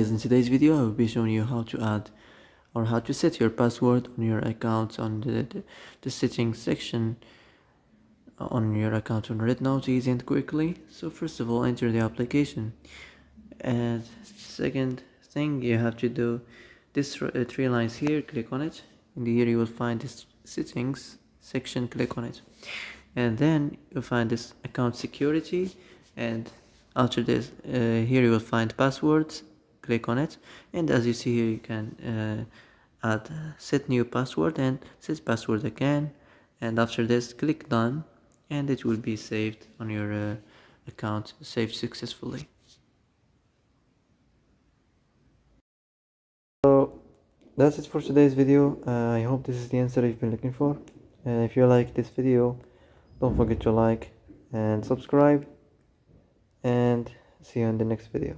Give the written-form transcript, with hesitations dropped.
guys, in today's video I will be showing you how to add or how to set your password on your account on the settings section on your account on Rednote easy and quickly. So first of all, enter the application, and second thing you have to do this three lines here, click on it. In here you will find this settings section, click on it, and then you'll find this account security, and after this here you will find passwords, click on it, and as you see here you can add set new password and set password again, and after this click done, and it will be saved on your account, saved successfully. So that's it for today's video. I hope this is the answer you've been looking for. If you like this video, don't forget to like and subscribe, and see you in the next video.